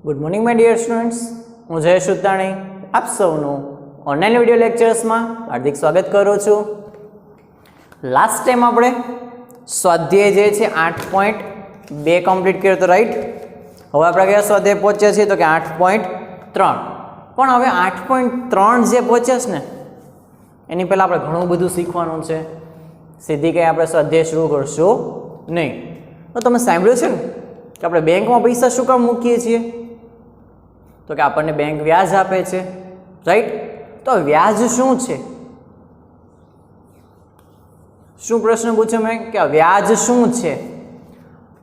Good morning my dear students, હું જયેશ ઉતાણી આપ સૌનું ઓનલાઈન વિડીયો લેક્ચર્સમાં હાર્દિક સ્વાગત કરું છું. લાસ્ટ ટાઈમ આપણે સ્વાધ્યાય જે છે 8.2 કમ્પ્લીટ કર્યો તો રાઈટ. હવે આપણે કયા સ્વાધ્યાય પહોંચ્યા છીએ તો કે 8.3. પણ હવે 8.3 જે પહોંચ્યા છે ને એની પહેલાં આપણે ઘણું બધું શીખવાનું છે. સીધી કંઈ આપણે સ્વાધ્યાય શરૂ કરશું નહીં. તો તમે સાંભળ્યું છે ને કે આપણે બેંકમાં પૈસા શું કામ મૂકીએ છીએ? તો કે આપણને બેંક વ્યાજ આપે છે રાઈટ. તો વ્યાજ શું છે? શું પ્રશ્ન પૂછ્યો મેં કે વ્યાજ શું છે?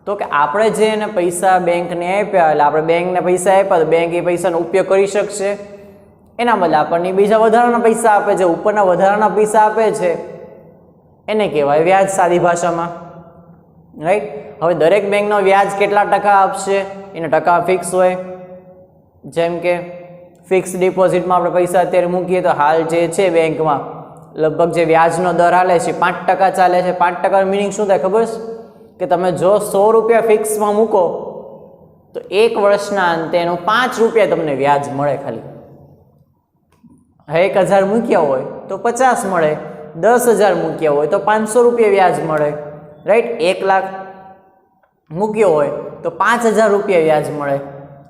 તો કે આપણે જે એને પૈસા બેંકને આપ્યા એટલે આપણે બેંકને પૈસા આપ્યા તો બેંક એ પૈસાનો ઉપયોગ કરી શકશે. એના બદલે આપણને બીજા વધારાના પૈસા આપે છે, ઉપરના વધારાના પૈસા આપે છે, એને કહેવાય વ્યાજ સાદી ભાષામાં રાઈટ. હવે દરેક બેંકનો વ્યાજ કેટલા ટકા આપશે એના ટકા ફિક્સ હોય. જેમ કે ફિક્સ ડિપોઝિટમાં આપણે પૈસા અત્યારે મૂકીએ તો હાલ જે છે બેંકમાં લગભગ જે વ્યાજનો દર હાલે છે 5% ચાલે છે. 5% મિનિંગ શું થાય ખબર છે? કે તમે જો 100 રૂપિયા ફિક્સમાં મૂકો તો 1 વર્ષના અંતે એનું 5 રૂપિયા તમને વ્યાજ મળે ખાલી. 1000 મૂક્યા હોય તો 50 મળે, 10,000 મૂક્યા હોય તો 500 રૂપિયા વ્યાજ મળે રાઈટ. 1 લાખ મૂક્યો હોય તો 5,000 રૂપિયા વ્યાજ મળે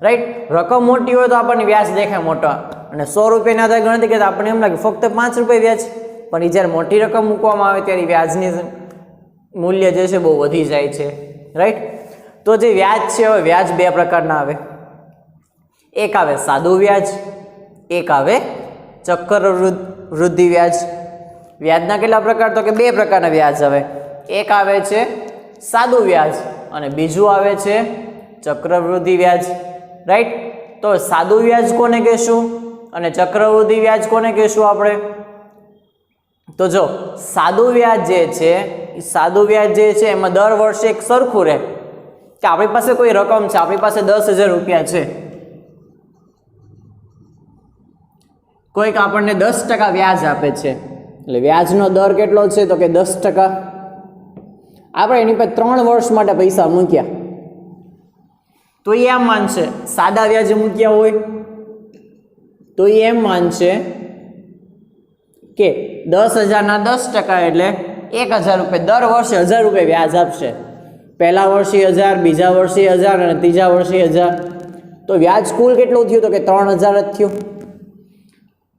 રાઈટ. રકમ મોટી હોય તો આપણને વ્યાજ દેખાય મોટા, અને 100 રૂપિયાના આધારે ગણતરી કરીએ તો આપણને એમ લાગે ફક્ત 5 રૂપિયા વ્યાજ. પણ એ જ્યારે મોટી રકમ મૂકવામાં આવે ત્યારે વ્યાજની મૂલ્ય જે છે બહુ વધી જાય છે રાઈટ. તો જે વ્યાજ છે હવે વ્યાજ 2 પ્રકારના આવે. એક આવે સાદું વ્યાજ, એક આવે ચક્રવૃદ્ધિ વ્યાજ. વ્યાજના કેટલા પ્રકાર? તો કે 2 પ્રકારના વ્યાજ આવે. એક આવે છે સાદું વ્યાજ અને બીજું આવે છે ચક્રવૃદ્ધિ વ્યાજ રાઈટ. તો સાદું વ્યાજ કોને કહેશું અને ચક્રવૃદ્ધિ વ્યાજ કોને કહેશું આપણે? તો જો સાદું વ્યાજ જે છે એ સાદું વ્યાજ જે છે એમાં દર વર્ષે એક સરખું રહે કે આપણી પાસે કોઈ રકમ છે, આપણી પાસે 10,000 રૂપિયા છે, કોઈક આપણને 10% વ્યાજ આપે છે એટલે વ્યાજનો દર કેટલો છે તો કે 10%. આપણે એની પર 3 વર્ષ માટે પૈસા મૂક્યા તો એ એમ માનશે, સાદા વ્યાજે મૂક્યા હોય તો એ એમ માનશે કે 10,000ના 10% એટલે 1,000 રૂપિયા, દર વર્ષે 1,000 રૂપિયા વ્યાજ આપશે. પહેલા વર્ષે 1,000, બીજા વર્ષે 1,000 અને ત્રીજા વર્ષે 1,000. તો વ્યાજ કુલ કેટલું થયું તો કે 3,000 જ થયું.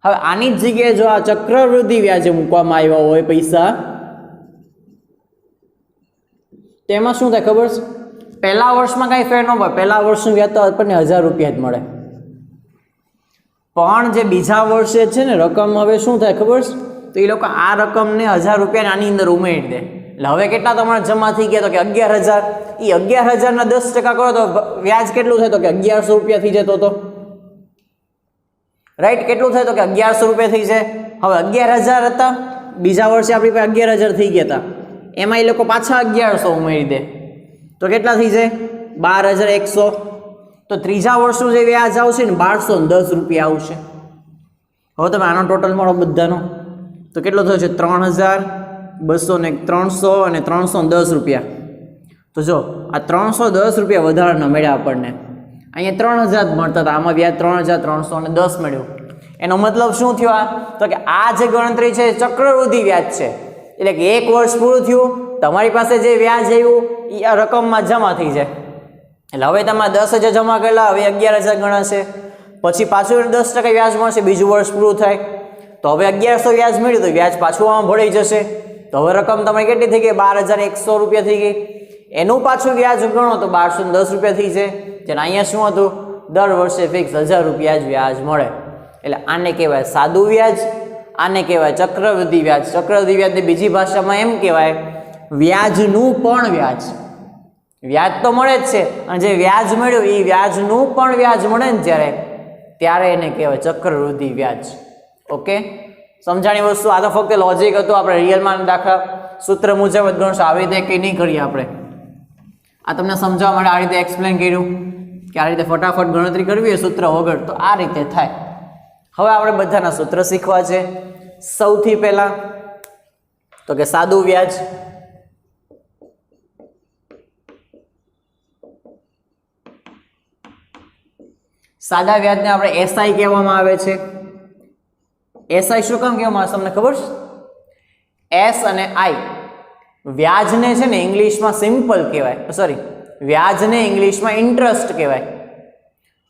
હવે આની જ જગ્યાએ જો આ ચક્રવૃદ્ધિ વ્યાજે મૂકવામાં આવ્યા હોય પૈસા, તેમાં શું થાય ખબર છે? પહેલા વર્ષમાં કાંઈ ફેર ન પડે, પહેલા વર્ષનું વ્યાજ તો આપણને 1,000 રૂપિયા જ મળે. પણ જે બીજા વર્ષે છે ને રકમ હવે શું થાય ખબર છે? તો એ લોકો આ રકમને 1,000 રૂપિયા આની અંદર ઉમેરી દે. એટલે હવે કેટલા તમારા જમા થઈ ગયા તો કે 11,000. એ 11,000ના 10% કરો તો વ્યાજ કેટલું થાય તો કે 1,100 રૂપિયા થઈ જતો હતો રાઈટ. કેટલું થાય તો કે 1,100 રૂપિયા થઈ જાય. હવે 11,000 હતા, બીજા વર્ષે આપણી પાસે 11,000 થઈ ગયા હતા, એમાં એ લોકો પાછા 1,100 ઉમેરી દે તો કેટલા થઈ જાય? 12,100. તો ત્રીજા વર્ષનું જે વ્યાજ આવશે ને 1,210 રૂપિયા આવશે. હવે તમે આનો ટોટલ મળો બધાનો તો કેટલો થયો છે? 3,200 ને 300 અને 310 રૂપિયા. તો જો આ 310 રૂપિયા વધારાના મળ્યા આપણને. અહીંયા 3,000 જ મળતા હતા, આમાં વ્યાજ 3,310 મળ્યું. એનો મતલબ શું થયો? આ તો કે આ જે ગણતરી છે ચક્રવૃદ્ધિ વ્યાજ છે. એટલે કે 1 વર્ષ પૂરું થયું, તમારી પાસે જે વ્યાજ આવ્યું એ આ રકમમાં જમા થઈ જાય. એટલે હવે તમારે 10,000 જમા કરેલા, હવે 11,000 ગણાશે. પછી પાછું 10% વ્યાજ મળશે, બીજું વર્ષ પૂરું થાય તો હવે 1,100 વ્યાજ મળ્યું તો વ્યાજ પાછું આમાં ભળી જશે. તો હવે રકમ તમારી કેટલી થઈ ગઈ? 12,100 રૂપિયા થઈ ગઈ. એનું પાછું વ્યાજ ગણો તો 1,210 રૂપિયા થઈ જાય. જેને અહીંયા શું હતું? દર વર્ષે ફિક્સ 1,000 રૂપિયા જ વ્યાજ મળે. એટલે આને કહેવાય સાદું વ્યાજ, આને કહેવાય ચક્રવૃદ્ધિ વ્યાજ. ચક્રવૃદ્ધિ વ્યાજની બીજી ભાષામાં એમ કહેવાય વ્યાજનું પણ વ્યાજ. વ્યાજ તો મળે જ છે અને જે વ્યાજ મળ્યું એ વ્યાજનું પણ વ્યાજ મળે ને ત્યારે એને કહેવાય ચક્રવૃદ્ધિ વ્યાજ. ઓકે, સમજાણી વસ્તુ. આ તો ફક્ત લોજિક હતું. આપણે રિયલમાં દાખલા સૂત્ર મુજબ જ ગણશું, આવી રીતે કંઈ નહીં કરીએ આપણે. આ તમને સમજાવવા માટે આ રીતે એક્સપ્લેન કર્યું કે આ રીતે ફટાફટ ગણતરી કરવી હોય સૂત્ર વગર તો આ રીતે થાય. હવે આપણે બધાના સૂત્ર શીખવા છે. સૌથી પહેલા તો કે સાદું વ્યાજ. સાદા વ્યાજને આપણે એસઆઈ કહેવામાં આવે છે. એસઆઈ શું કામ કહેવામાં આવે તમને ખબર છે? એસ અને આઈ, વ્યાજને છે ને ઇંગ્લિશમાં સિમ્પલ કહેવાય, સોરી, વ્યાજને ઇંગ્લિશમાં ઇન્ટરેસ્ટ કહેવાય,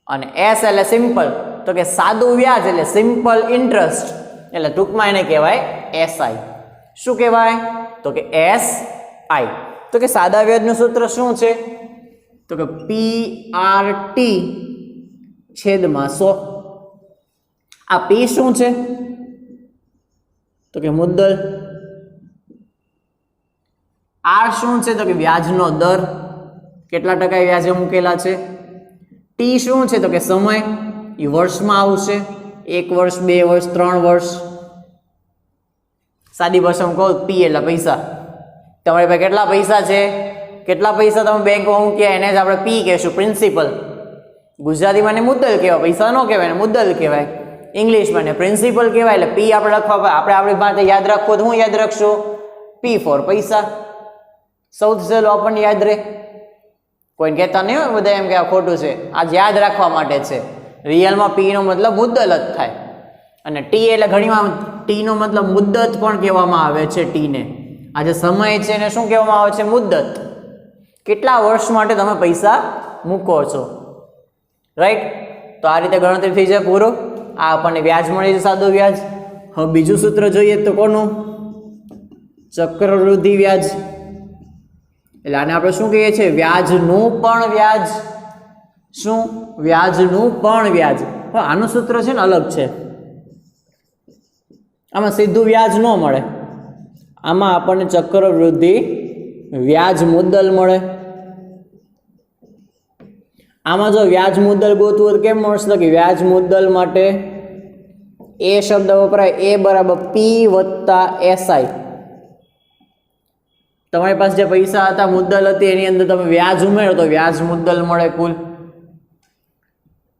અને એસ એટલે સિમ્પલ, તો કે સાદું વ્યાજ એટલે સિમ્પલ ઇન્ટરેસ્ટ, એટલે ટૂંકમાં એને કહેવાય એસઆઈ. શું કહેવાય? તો કે એસ આઈ. તો કે સાદા વ્યાજનું સૂત્ર શું છે? તો કે PRT છેદમાં 100. આ P શું છે? તો કે મુદ્દલ. R શું છે? તો કે વ્યાજનો દર, કેટલા ટકા વ્યાજે મૂકેલા છે. T શું છે? તો કે સમય, એ વર્ષમાં આવશે, 1 વર્ષ, 2 વર્ષ, 3 વર્ષ. સાદી ભાષામાં કહો P એટલે પૈસા. તમારી પાસે કેટલા પૈસા છે, કેટલા પૈસા તમે બેંકમાં મૂક્યા, એને જ આપણે P કહેશું, પ્રિન્સિપલ. ગુજરાતીમાં ને મુદ્દલ કહેવાય, પૈસા ન કહેવાય, ને મુદ્દલ કહેવાય. ઇંગ્લિશમાં ને પ્રિન્સિપલ કહેવાય. એટલે P આપણે લખવા, આપણે આપણી પાસે યાદ રાખવો તો હું યાદ રાખશું? P ફોર પૈસા. સૌથી સહેલું આપણને યાદ રહે. કોઈને કહેતા નહીં હોય બધા એમ કે આ ખોટું છે, આ યાદ રાખવા માટે છે. રિયલમાં P નો મતલબ મુદ્દલ જ થાય, અને T એટલે ઘણીવાર T નો મતલબ મુદ્દત પણ કહેવામાં આવે છે. T ને આ જે સમય છે એને શું કહેવામાં આવે છે? મુદ્દત. કેટલા વર્ષ માટે તમે પૈસા મૂકો છો, રાઈટ? તો આ રીતે ગણતરી થઈ જાય પૂરો. આ આપણને વ્યાજ મળી છે, સાદું વ્યાજ. હવે બીજું સૂત્ર જોઈએ તો કોનું? ચક્રવૃદ્ધિ વ્યાજ. એટલે આને આપણે શું કહીએ છીએ? વ્યાજનું પણ વ્યાજ. શું? વ્યાજનું પણ વ્યાજ. પણ આનું સૂત્ર છે ને અલગ છે. આમાં સીધું વ્યાજ ન મળે, આમાં આપણને ચક્રવૃદ્ધિ વ્યાજ મુદ્દલ મળે. આમાં જો વ્યાજ મુદ્દલ ગોતવું તો કેમ મળશે? કે વ્યાજ મુદ્દલ માટે એ શબ્દ વપરાય, એ બરાબર P વત્તા SI. તમારી પાસે જે પૈસા હતા, મુદ્દલ હતી, એની અંદર તમે વ્યાજ ઉમેરો તો વ્યાજ મુદ્દલ મળે કુલ.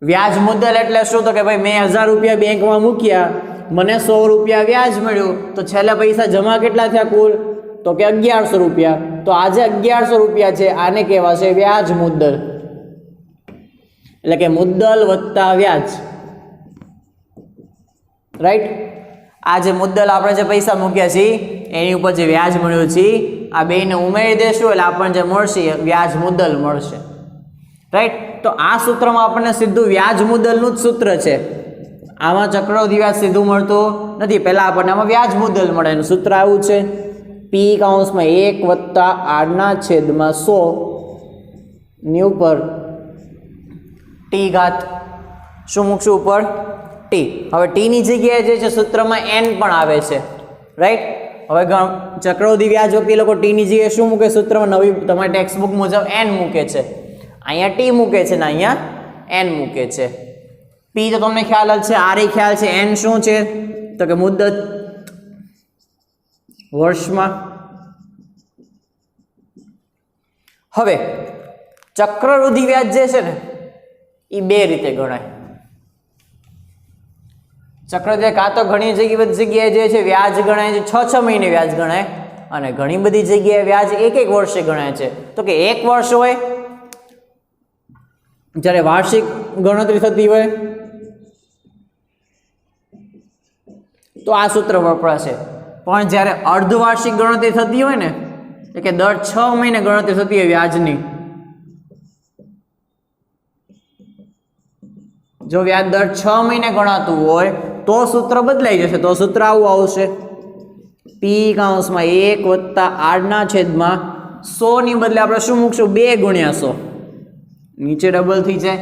વ્યાજ મુદ્દલ એટલે શું? તો કે ભાઈ મેં 1000 રૂપિયા બેંકમાં મૂક્યા, મને 100 રૂપિયા વ્યાજ મળ્યું, તો છેલ્લે પૈસા જમા કેટલા થયા કુલ? તો કે 1100 રૂપિયા. તો આજે 1100 રૂપિયા છે, આને કહેવાશે વ્યાજ મુદ્દલ. એટલે કે મુદ્દલ વત્તા વ્યાજ, રાઈટ? આ જે મુદ્દલ આપણે જે પૈસા મૂક્યા છે એની ઉપર જે વ્યાજ મળ્યું છે, આ બેને ઉમેરી દેશું એટલે આપણને જે મળશે વ્યાજ મુદ્દલ મળશે, રાઈટ? તો આ સૂત્રમાં આપણને સીધું વ્યાજ મુદ્દલનું જ સૂત્ર છે. આમાં ચક્રવૃદ્ધિ વ્યાજ સીધું મળતું નથી, પહેલા આપણને આમાં વ્યાજ મુદ્દલ મળે. એનું સૂત્ર આવું છે, P કૌંસમાં 1 વત્તા R/100 ની ઉપર T ઘાત. શું મૂકશું ઉપર? T. હવે T ની જગ્યાએ જે છે સૂત્રમાં N પણ આવે છે, રાઈટ? હવે ચક્રવૃદ્ધિ વ્યાજ વખતે લોકો T ની જગ્યાએ શું મૂકે? સૂત્રમાં નવી તમારી ટેક્સ્ટબુક મુજબ N મૂકે છે. અહીંયા T મૂકે છે ને અહીંયા N મૂકે છે. P તો તમને ખ્યાલ જ છે, R એ ખ્યાલ છે. N શું છે? તો કે મુદ્દત વર્ષમાં. હવે ચક્રવૃદ્ધિ વ્યાજ જે છે ને એ બે રીતે ગણાય. ચક્રવૃદ્ધિ કાં તો ઘણી જગ્યાએ જે છે વ્યાજ ગણાય છે 6 મહિને વ્યાજ ગણાય, અને ઘણી બધી જગ્યાએ વ્યાજ 1 વર્ષે ગણાય છે. તો કે 1 વર્ષ હોય જ્યારે વાર્ષિક ગણતરી થતી હોય તો આ સૂત્ર વપરાશે, પણ જ્યારે અર્ધવાર્ષિક ગણતરી થતી હોય ને, એટલે કે દર 6 મહિને ગણતરી થતી હોય વ્યાજની, જો વ્યાજ દર 6 મહિને ગણાતું હોય તો સૂત્ર બદલાઈ જશે. તો સૂત્ર આવું આવશે, P કૌંસમાં 1 વત્તા R/100 ની બદલે આપણે શું મૂકશું? 2 ગુણ્યા 100. નીચે ડબલ થઈ જાય,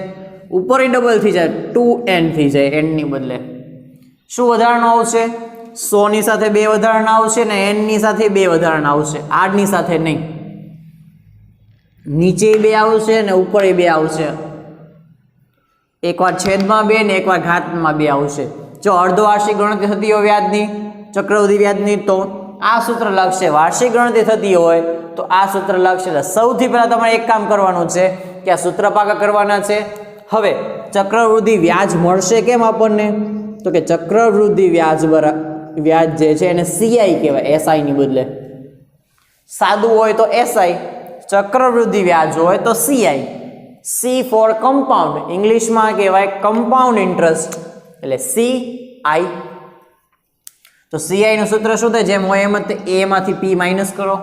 ઉપર ડબલ થઈ જાય, 2n થઈ જાય. n ની બદલે શું વધારાનું આવશે? 100 ની સાથે 2 વધારાના આવશે ને n ની સાથે 2 વધારાના આવશે, r ની સાથે નહીં. નીચે 2 આવશે ને ઉપર 2 આવશે. એકવાર છેદમાં 2 ને એકવાર ઘાતમાં 2 આવશે. જો અર્ધવાર્ષિક ગણતરી થતી હોય વ્યાજની, ચક્રવૃદ્ધિ વ્યાજની, તો આ સૂત્ર લાગશે. વાર્ષિક ગણતરી થતી હોય તો આ સૂત્ર લાગશે. એટલે સૌથી પહેલા તમારે એક કામ કરવાનું છે કે આ સૂત્ર પાકા કરવાના છે. હવે ચક્રવૃદ્ધિ વ્યાજ મળશે કેમ આપણને? તો કે ચક્રવૃદ્ધિ વ્યાજ જે છે એને CI કહેવાય, SI ની બદલે. સાદું હોય તો SI, ચક્રવૃદ્ધિ વ્યાજ હોય તો CI. સી ફોર કમ્પાઉન્ડ, ઇંગ્લિશમાં કહેવાય કમ્પાઉન્ડ ઇન્ટરેસ્ટ, એટલે CI. તો CI નું સૂત્ર શું થાય? જેમ હોય એમ જ a માંથી p માઇનસ કરો,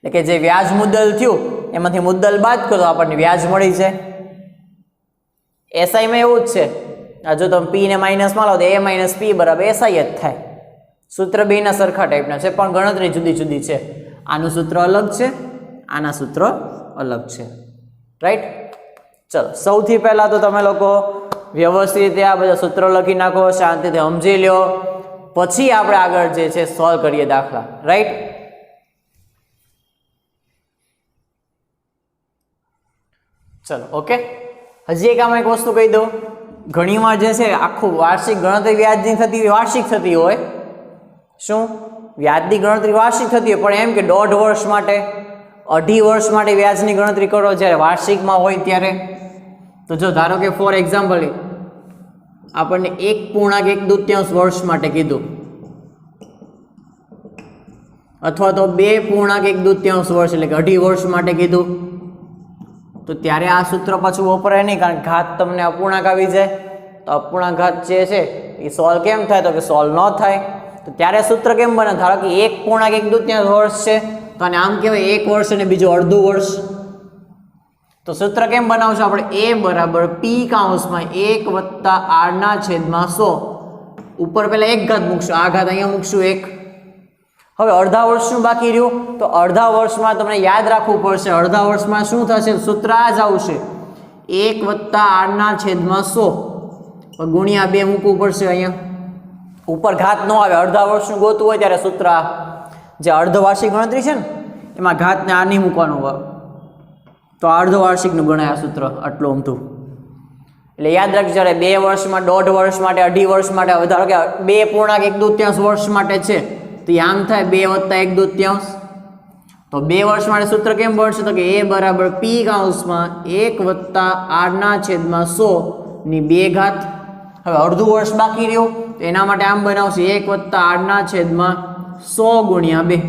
એટલે કે જે વ્યાજ મુદ્દલ થયું એમાંથી મુદ્દલ બાદ કરો આપણને વ્યાજ મળી છે. SI માં એવું જ છે, જો તમે p ને માઇનસમાં લો તો a માઇનસ p બરાબર SI જ થાય. સૂત્ર બેના સરખા ટાઈપના છે પણ ગણતરી જુદી જુદી છે. આનું સૂત્ર અલગ છે, આના સૂત્ર અલગ છે, રાઈટ. ચલો સૌથી પહેલા તો તમે લોકો વ્યવસ્થિત રીતે આ બધા સૂત્રો લખી નાખો, શાંતિથી સમજી લ્યો, પછી આપણે આગળ જે છે સોલ્વ કરીએ દાખલા, રાઈટ. ચલો ઓકે. હજી એક આમાં એક વસ્તુ કહી દઉં, ઘણીવાર જે છે આખું વાર્ષિક ગણતરી વ્યાજની થતી હોય, વાર્ષિક થતી હોય, શું વ્યાજની ગણતરી વાર્ષિક થતી હોય, પણ એમ કે 1.5 વર્ષ માટે 2.5 વર્ષ માટે વ્યાજની ગણતરી કરો જ્યારે વાર્ષિકમાં હોય ત્યારે. તો જો ધારો કે ફોર એક્ઝામ્પલ આપણને 1.1 વર્ષ માટે કીધું, અથવા તો 2.1 વર્ષ એટલે કે 2.5 વર્ષ માટે કીધું, તો ત્યારે આ સૂત્ર પાછું વપરાય નહીં, કારણ કે ઘાત તમને અપૂર્ણાંક આવી જાય. તો અપૂર્ણાંક ઘાત જે છે એ સોલ્વ કેમ થાય? તો કે સોલ્વ ન થાય. તો ત્યારે સૂત્ર કેમ બને? ધારો કે 1.1 વર્ષ છે તો આને આમ કહેવાય 1 વર્ષ અને બીજું અડધું વર્ષ. તો સૂત્ર કેમ બનાવશું આપણે? a બરાબર p કૌંસમાં 1 વત્તા r/100. ઉપર પહેલા એક ઘાત મૂકશું, આ ઘાત અહીંયા મૂકશું 1. હવે અડધા વર્ષનું બાકી રહ્યું, તો અડધા વર્ષમાં તમને યાદ રાખવું પડશે, અડધા વર્ષમાં શું થશે? સૂત્ર આ જ આવશે, 1 વત્તા r/100 ગુણ્યા 2 મૂકવું પડશે. અહીંયા ઉપર ઘાત ન આવે, અડધા વર્ષનું ગોતવું હોય ત્યારે સૂત્ર જે અર્ધવાર્ષિક ગણતરી છે ને એમાં ઘાતને આ નહીં મૂકવાનું હોય, તો અર્ધવાર્ષિકનું ગણાય આ સૂત્ર આટલું અમથું. એટલે યાદ રાખજો, જ્યારે 2 વર્ષમાં, 1.5 વર્ષ માટે, 2.5 વર્ષ માટે, ધારો કે 2.1 વર્ષ માટે છે તો આમ થાય 2 વત્તા 1/2. તો 2 વર્ષ માટે સૂત્ર કેમ બનશે? તો કે a બરાબર p કૌંસમાં 1 વત્તા r/100 ની 2 ઘાત. હવે અડધું વર્ષ બાકી રહ્યું તો એના માટે આમ બનાવશે 1 વત્તા r/100 ગુણ્યા 2,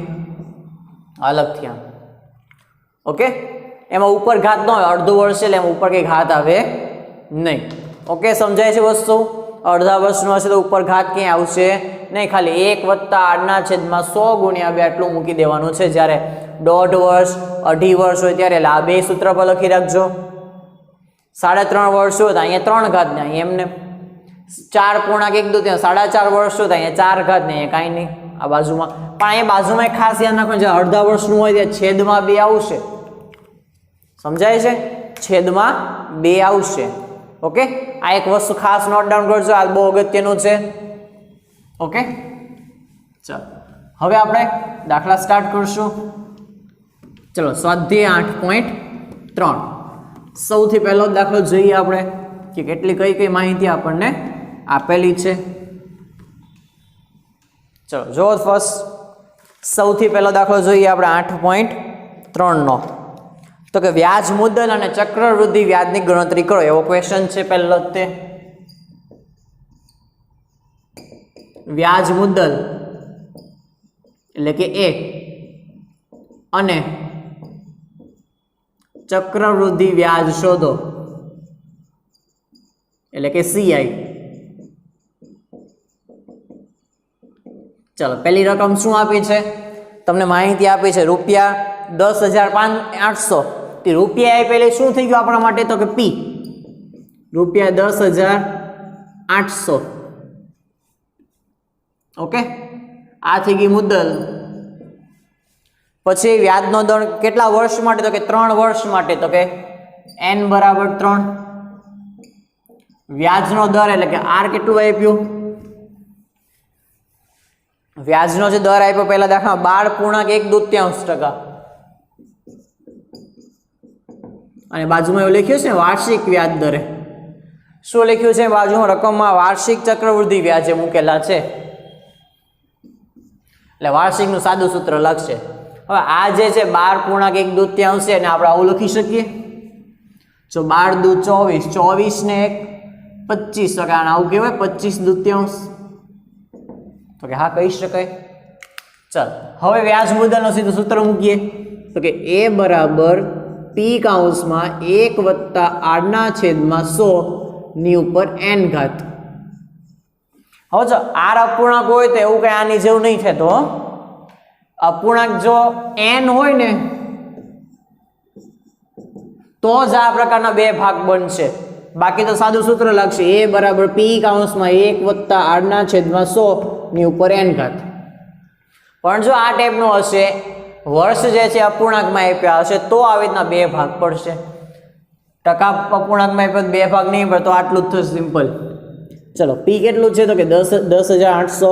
અલગથી આમ. ઓકે, એમાં ઉપર ઘાત ન આવે, અડધું વર્ષ એટલે એમાં ઉપર કંઈ ઘાત આવે નહીં. ઓકે, સમજાય છે વસ્તુ? અડધા વર્ષનું હશે તો ઉપર ઘાત ક્યાંય આવશે નહીં, ખાલી 1 વત્તા r/100 ગુણ્યા 2 આટલું મૂકી દેવાનું છે. જ્યારે 1.5 વર્ષ, 2.5 વર્ષ હોય ત્યારે આ બે સૂત્ર પર લખી રાખજો. 3.5 વર્ષ હોય તો અહીંયા 3 ઘાત ને અહીંયા એમને 4.1 4.5 વર્ષ હોય તો અહીંયા 4 ઘાત ને અહીંયા કાંઈ નહીં આ બાજુમાં. પણ અહીંયા બાજુમાં ખાસ યાદ રાખવાનું છે, અડધા વર્ષનું હોય ત્યાં છેદમાં 2 આવશે. સમજાય છે? છેદમાં 2 આવશે. ઓકે, આ એક વસ્તુ ખાસ નોટ ડાઉન કરજો, આ બહુ અગત્યનું છે. ઓકે, ચાલો હવે આપણે દાખલા સ્ટાર્ટ કરશું. ચલો સ્વાધ્યાય 8.3. સૌથી પહેલો દાખલો જોઈએ આપણે કે કેટલી કઈ કઈ માહિતી આપણને આપેલી છે. ચલો જો ફર્સ્ટ સૌથી પહેલો દાખલો જોઈએ આપણે 8.3 નો. તો કે વ્યાજ મુદ્દલ અને ચક્રવૃદ્ધિ વ્યાજની ગણતરી કરો, એવો ક્વેશ્ચન છે. પહેલો તે વ્યાજ મુદ્દલ એટલે કે A અને ચક્રવૃદ્ધિ વ્યાજ શોધો એટલે કે CI. ચલો પહેલી રકમ શું આપી છે? તમને માહિતી આપી છે ₹10,800. તે રૂપિયા આપેલી શું થઈ ગયું આપણા માટે? તો કે P, ₹10,800. ઓકે, આ થઈ ગઈ મુદ્દલ. પછી વ્યાજનો દર કેટલા વર્ષ માટે? તો કે 3 વર્ષ માટે. તો કે n બરાબર 3. વ્યાજનો દર એટલે કે r કેટલું આપ્યું? વ્યાજનો જે દર આપ્યો પહેલા દાખલામાં 12.1/2%. અને બાજુમાં એવું લખ્યું છે વાર્ષિક વ્યાજ દરે. શું લખ્યું છે બાજુમાં? રકમમાં વાર્ષિક ચક્રવૃદ્ધિ વ્યાજે મૂકેલા છે, એટલે વાર્ષિકનું સાદું સૂત્ર લખશે. હવે આ જે છે 12.1/2 છે, અને આપણે આવું લખી શકીએ. જો 12 દુ 24, 24 ને 1 25, તો કે આવું કહેવાય 25/2. તો કે હા કહી શકાય. ચાલ હવે વ્યાજ મુદ્દલનો સીધું સૂત્ર મૂકીએ. તો કે A બરાબર P પી કૌંસમાં 1 વત્તા આડના છેદમાં 100 ની ઉપર n ઘાત. હવે જો આર અપૂર્ણાંક હોય તો એવું કઈ આની જેવું નહીં થતો. અપૂર્ણાંક જો n હોય ને તો જ આ પ્રકારના બે ભાગ બનશે. બાકી તો સાદું સૂત્ર લાગશે a બરાબર પી કૌંસમાં 1 વત્તા આડના છેદમાં 100 ની ઉપર n ઘાત. પણ જો આ ટાઈપનું હશે, વર્ષ જે છે અપૂર્ણાંકમાં આપ્યા હશે તો આવી રીતના બે ભાગ પડશે. ટકા અપૂર્ણાંકમાં આપ્યા બે ભાગ નહીં પડે તો આટલું જ થશે સિમ્પલ. ચલો પી કેટલું છે તો કે 10,800.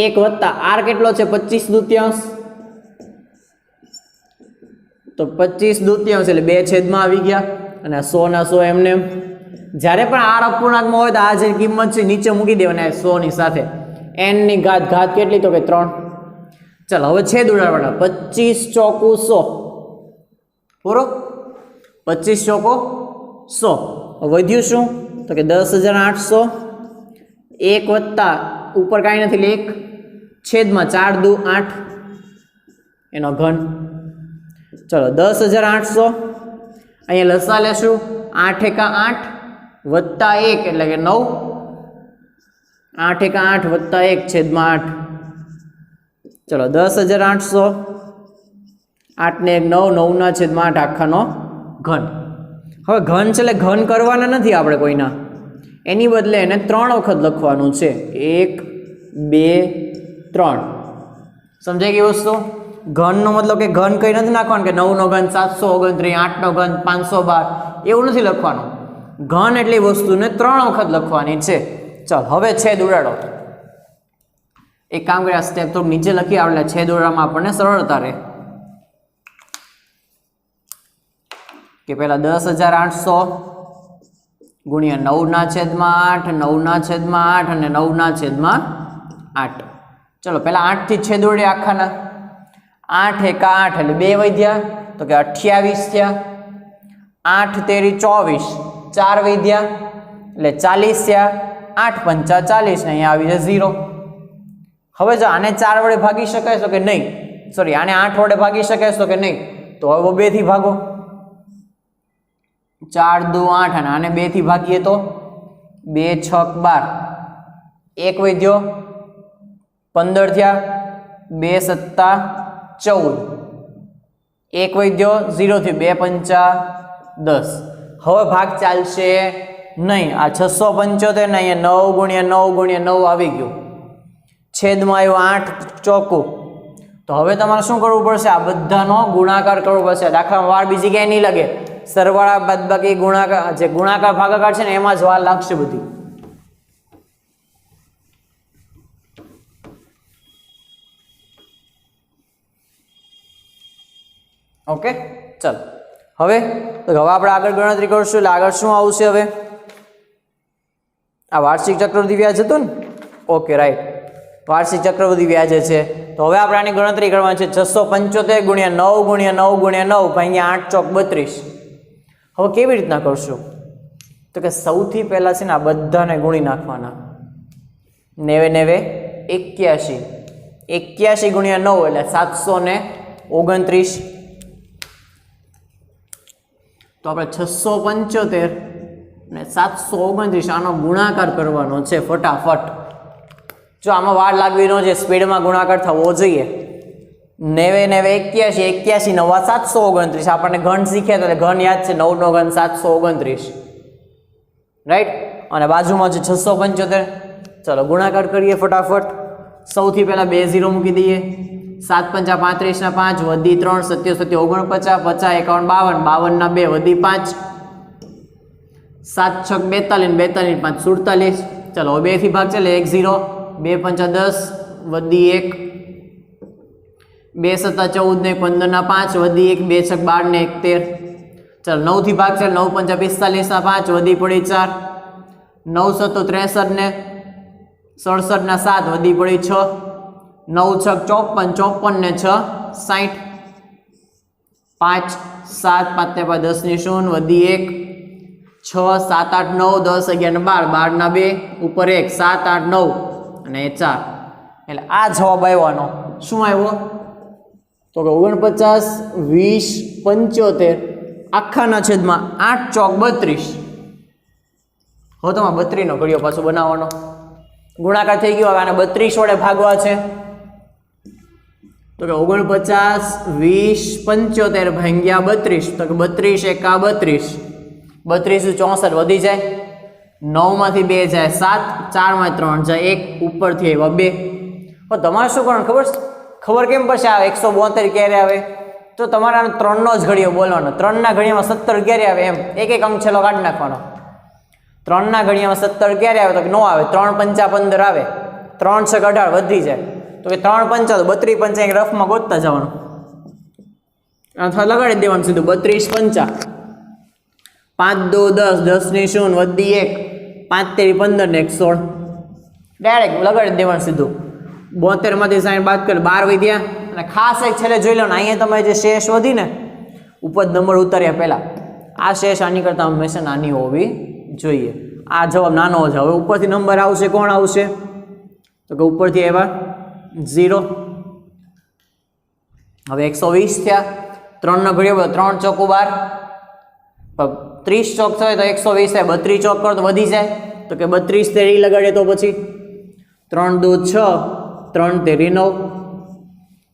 1 વત્તા આર કેટલો છે 25 દૂત્યાંશ, તો 25 દૂત્યાંશ એટલે 2 છેદમાં આવી ગયા અને 100 ના 100 એમને. જ્યારે પણ આર અપૂર્ણાંકમાં હોય તો આ જે કિંમત છે નીચે મૂકી દેવાની 100 ની સાથે. n ની ઘાત કેટલી તો કે 3. ચાલો હવે છેદ ઉડાડવાના. 25 ચોકું 100 પૂરો. 25 ચોકો 100. વધ્યું શું તો કે 10,800. 1 વત્તા ઉપર કાંઈ નથી એટલે 1 છેદમાં 4 દુ 8 એનો ઘન. ચલો 10,800 અહીંયા લસા લેશું. 8 એકા 8 વત્તા 1 એટલે કે 9. 8 એકા 8 વત્તા 1 છેદમાં 8. ચલો 10,800. 8 ને 1 9, 9 ના છેદમાં 8 આખાનો ઘન. હવે ઘન છે એટલે ઘન કરવાના નથી આપણે કોઈના, એની બદલે એને 3 વખત લખવાનું છે. 1 2 3. સમજાય ગઈ વસ્તુ? ઘનનો મતલબ કે ઘન કંઈ નથી નાખવાનું કે 9 નો ઘન 729, 8 નો ઘન 512 એવું નથી લખવાનું. ઘન એટલી વસ્તુને 3 વખત લખવાની છે. ચાલ હવે છેદ ઉડાડો. એક કામ કરીએ, આ સ્ટેપ થોડું નીચે લખી આપણે છેદ ઉડાડવામાં આપણને સરળતા રહે. કે પહેલા 10,800 ગુણ્યા 9 ના છેદમાં 8, 9 ના છેદમાં 8 અને 9 ના છેદમાં 8. ચલો પહેલા 8 થી છેદ ઉડાડીએ આખાના. 8 એકા 8 એટલે 2 વધ્યા તો કે 28 થયા. 8 તેરી 24, 4 વધ્યા એટલે 40 થયા. 8 પંચા 40 ને અહીંયા આવી જાય 0. હવે જો આને 4 વડે ભાગી શકાય તો કે નહીં, સોરી આને 8 વડે ભાગી શકાય તો કે નહીં, તો હવે 2 થી ભાગો. 4 દુ 8 અને આને 2 થી ભાગીએ તો 2 6 12. 1 વધ્યો 15 થયા. 2 સત્તા 14. 1 વધ્યો 0 થી 2 પંચા 10. હવે ભાગ ચાલશે નહીં. આ 675 ને અહીંયા 9 ગુણ્યા 9 ગુણ્યા 9 આવી ગયું. છેદમાં આવ્યો 8 ચોકું. તો હવે તમારે શું કરવું પડશે? આ બધાનો ગુણાકાર કરવો પડશે. દાખલામાં વાર બીજી ક્યાંય નહીં લાગે. સરવાળા બાદબાકી ગુણાકાર, જે ગુણાકાર ભાગાકાર છે ને એમાં જ વાર લાગશે બધી. ઓકે ચાલો હવે આપણે આગળ ગણતરી કરશું. એટલે આગળ શું આવશે? હવે આ વાર્ષિક ચક્રવૃદ્ધિ વ્યાજ હતું ને? ઓકે રાઈટ, વાર્ષિક ચક્રવૃદ્ધિ વ્યાજ છે. તો હવે આપણે આની ગણતરી કરવાની છે. 675 ગુણ્યા 9 ગુણ્યા 9 ગુણ્યા 9 ભાગ્યા 8 ચોક 32. હવે કેવી રીતના કરશું? તો કે સૌથી પહેલા છે ને આ બધાને ગુણી નાખવાના. 9 81. 81 ગુણ્યા 9 એટલે 729. તો આપણે 675 ને 729 આનો ગુણાકાર કરવાનો છે ફટાફટ. જો આમાં વાર લાગવી ન જોઈએ, સ્પીડમાં ગુણાકાર થવો જોઈએ. 9 81, 81 નવા 729. આપણને ઘન શીખ્યા તો ઘન યાદ છે. 9 નો ઘન 729 રાઈટ. અને બાજુમાં છે 675. ચલો ગુણાકાર કરીએ ફટાફટ. સૌથી પહેલા 2 0 મૂકી દઈએ. 7 પંચા 35 ના 5 વધી 3 7 7 49 50 51 52 ના 2 વધી 5 7 6 42 42 5 47. ચલો 2 થી ભાગ ચાલે 1 0 2 પંચા 10 વધી 1 2 સત્તા 14 ને 15 ના 5 વધી 1 2 6 12 ને 1 13. ચલો 9 થી ભાગ ચાલે 9 પંચા 45 ના 5 વધી પડી 4 9 સત્તો 63 ને 67 ના 7 વધી પડી 6 9 6 54 54 ને 6 60 5 7 5 ને 10 ની 0 વધી 1 6 7 8 9 10 11 12 12 ના 2 ઉપર 1 7 8 9 અને 4. એટલે આ જવાબ આવ્યો. શું આવ્યો? તો કે 49 20 75 આખાના છેદમાં 8 ચોક 32. હવે તમારે 32 નો ઘડિયો પાછો બનાવવાનો, ગુણાકાર થઈ ગયો. હવે આને 32 વડે ભાગવા છે તો કે 49 20 75 ભાગ્યા 32 તો કે 32 એકા 32, 32 64 વધી જાય, 9 માંથી 2 જાય 7, 4 માં 3 જાય 1, ઉપરથી આવ્યા 2. પણ તમારે શું કરવાનું ખબર કેમ પડશે આ 172 ક્યારે આવે? તો તમારે 3 નો જ ઘડિયો બોલવાનો. 3 ના ઘડિયામાં 17 ક્યારે આવે એમ એક એક અંક છેલ્લો કાઢી નાખવાનો. 3 ના ઘડિયામાં 17 ક્યારે આવે? તો કે નો આવે. 3 પંચા 15 આવે, 3 છ 18 વધી જાય તો કે 3 પંચા તો 32 પંચા એક રફમાં ગોતતા જવાનું, અથવા લગાડી દેવાનું સીધું 32 પંચા, 5 2 10, 10 ની 0 વધી 1, 5 તેરી 15 ને 1 16, ડાયરેક્ટ લગાડી દેવાનું સીધું. 72 માંથી 60 બાદ કરે 12 વધ્યા. અને ખાસ એક છેલ્લે જોઈ લો ને, અહીંયા તમે જે શેષ વધી ને ઉપર નંબર ઉતાર્યા પહેલા, આ શેષ આની કરતા હંમેશા નાની હોવી જોઈએ. આ જવાબ નાનો છે. હવે ઉપરથી નંબર આવશે, કોણ આવશે? તો કે ઉપરથી આવ્યા 0. હવે 120 થયા, 3 નો ઘડિયો 3 ચોક 12, 30 ચોક થાય તો 120 થાય, 32 ચોક કરો તો વધી જાય તો કે 32 તેરી લગાડે તો પછી 3 2 6, 3 તેરી 9.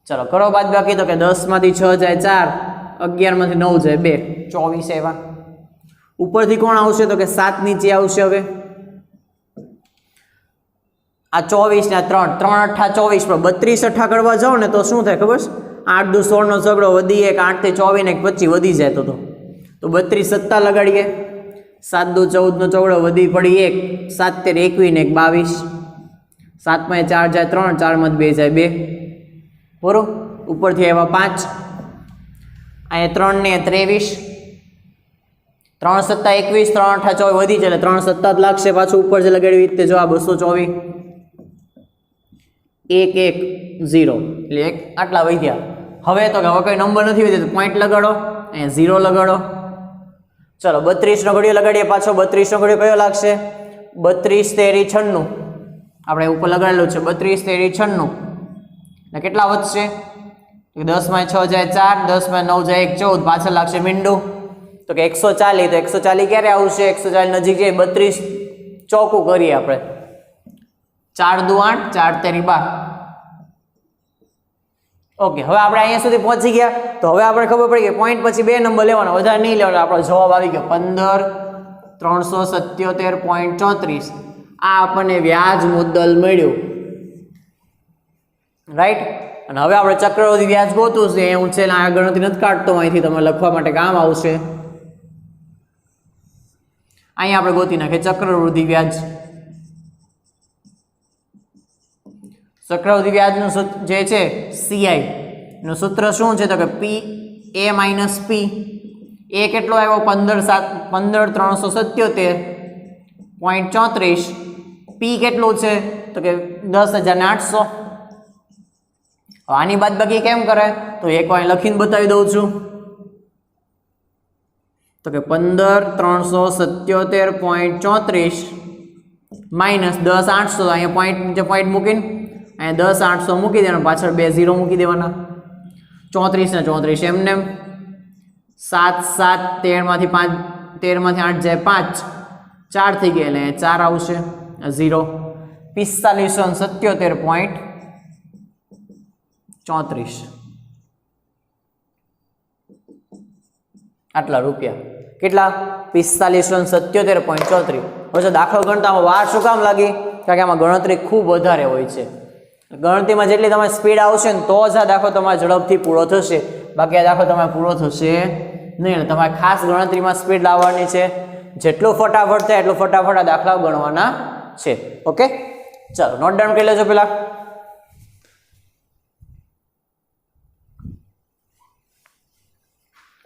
ચલો કરો બાદ બાકી તો કે 10 માંથી 6 જાય 4, 11 માંથી 9 જાય 2, 24 એવા. ઉપરથી કોણ આવશે? તો કે 7 નીચે આવશે. હવે આ 24 ને 3 3 અઠ્ઠા 24 પર 32 અઠ્ઠા કરવા જાઓ ને તો શું થાય ખબર છે? 8 2 16 નો ઝઘડો વધી 1, 8 થી 24 ને 25 વધી જાય તો 32 સત્તા લગાડીએ, 7 2 14 નો ચોગડો વધી પડી 1, 7 તેર 21 ને 22, 7 માં 4 જાય 3, 4 માં 2 જાય 2, બરોબર. ઉપરથી આવ્યા 5, અહીંયા 3 ને 23, 3 સત્તા 21, 3 અઠ્ઠા 24 વધી જાય એટલે 3 સત્તા જ લાગશે. પાછું ઉપર જે લગાડ્યું તે જવાબ 224, 1 1 0 એટલે 1 આટલા વધ્યા. હવે તો કે હવે કોઈ નંબર નથી વધ્યો તો પોઈન્ટ લગાડો, અહીંયા 0 લગાડો. ચલો 32 નો ઘડિયો લગાડીએ પાછો. 32 નો ઘડિયો કયો લાગશે? 32 તેરી 96, આપણે ઉપર લગાડેલું છે 32 તેરી 96 ને કેટલા વધશે? 10 માં 6 જાય 4, 10 માં 9 જાય 1, 14, પાછળ લાગશે મીંડું તો કે 140. તો 140 ક્યારે આવશે? 140 નજીક જાય 32 ચોકું કરીએ આપણે, 4 2 8, 4 તેરી 12. ઓકે, હવે આપણે અહીંયા સુધી પહોંચી ગયા. તો હવે આપણે ખબર પડી કે પોઈન્ટ પછી 2 નંબર લેવાનો, વધારે નહીં લેવાનો. આપણો જવાબ આવી ગયો 15 377.34. આ આપણને વ્યાજ મુદ્દલ મળ્યું, રાઈટ. અને હવે આપણે ચક્રવૃદ્ધિ વ્યાજ ગોતું છે. હું છે આ ગણતરી નથી કાઢતો, અહીંથી તમે લખવા માટે કામ આવશે. અહીંયા આપણે ગોતી નાખીએ ચક્રવૃદ્ધિ વ્યાજ. ચક્રવૃદ્ધિ વ્યાજનું જે છે CI નું સૂત્ર શું છે? તો કે P A માઇનસ P. એ કેટલો આવ્યો? 15,377.34. P કેટલું છે? તો કે 10,800. આની બાદ બાકી કેમ કરે? તો એક વાર લખીને બતાવી દઉં છું. તો કે 15,377.34 માઇનસ 10,800. અહીંયા પોઈન્ટ નીચે પોઈન્ટ મૂકીને અહીંયા 10,800 મૂકી દેવાના, પાછળ 2 0 મૂકી દેવાના. 34 ને 34 એમને 7 7, 13 માંથી 5, 13 માંથી 8 જાય 5, 4 થઈ ગયા એટલે 4 આવશે 0. 4577.34 આટલા રૂપિયા. કેટલા? 4577.34. હવે દાખલો ગણતામાં વાર શું કામ લાગી? કારણ કે આમાં ગણતરી ખૂબ વધારે હોય છે. ગણતરીમાં જેટલી તમારી સ્પીડ આવશે ને તો જ આ દાખલો તમારે ઝડપથી પૂરો થશે, બાકી આ દાખલો તમારે પૂરો થશે નહીં. તમારે ખાસ ગણતરીમાં સ્પીડ લાવવાની છે. જેટલું ફટાફટ થાય એટલું ફટાફટ આ દાખલાઓ ગણવાના છે. ઓકે, ચાલો નોટ ડાઉન કરી લેજો પેલા.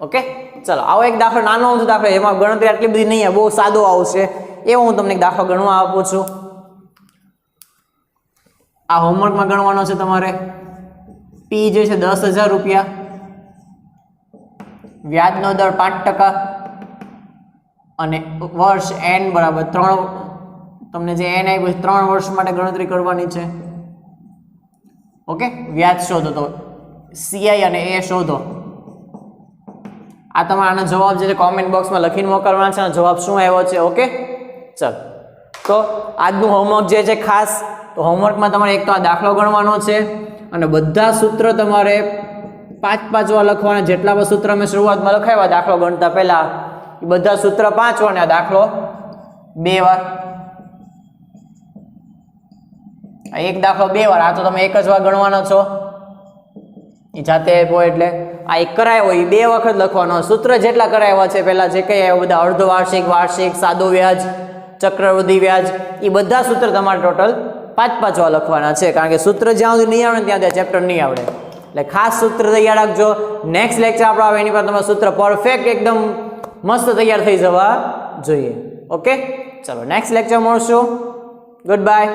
ઓકે, ચાલો આવો એક દાખલો, નાનો દાખલો, એમાં ગણતરી આટલી બધી નહીં આવે, બહુ સાદો આવશે એવો હું તમને એક દાખલો ગણવા આપું છું. આ હોમવર્કમાં ગણવાનો છે તમારે. P જે છે 10,000 રૂપિયા, વ્યાજનો દર 5% અને વર્ષ n બરાબર 3. તમને જે n આવ્યું 3 વર્ષ માટે ગણતરી કરવાની છે. ઓકે, વ્યાજ શોધો તો CI અને A શોધો. આ તમારા જવાબ જે છે કોમેન્ટ બોક્સમાં લખીને મોકલવાના છે અને જવાબ શું આવ્યો છે. ઓકે, ચાલો. તો આજનું હોમવર્ક જે છે ખાસ, તો હોમવર્કમાં તમારે એક તો આ દાખલો ગણવાનો છે અને બધા સૂત્ર તમારે 5 વાર લખવાના. જેટલા પણ સૂત્ર મેં શરૂઆતમાં લખાવ્યા દાખલો ગણતા પહેલા, એ બધા સૂત્ર 5 વાર ને આ દાખલો 2 વાર. એક દાખલો 2 વાર, આ તો તમે એક જ વાર ગણવાનો છો એ જાતે આપ્યો એટલે. આ એક કરાયો એ 2 વખત લખવાનો. સૂત્ર જેટલા કરાવ્યા છે પહેલા જે કઈ આવ્યા બધા અર્ધ વાર્ષિક, વાર્ષિક, સાદો વ્યાજ, ચક્રવૃદ્ધિ વ્યાજ, એ બધા સૂત્ર તમારે ટોટલ 5 વાર લખવાના છે. કારણ કે સૂત્ર જ્યાં સુધી નહીં આવડે ત્યાં ચેપ્ટર નહીં આવડે. એટલે ખાસ સૂત્ર તૈયાર રાખજો. નેક્સ્ટ લેક્ચર આપણો આવે એની પર તમારું સૂત્ર પરફેક્ટ એકદમ મસ્ત તૈયાર થઈ જવા જોઈએ. ઓકે, ચલો નેક્સ્ટ લેક્ચર મળશું. Good bye.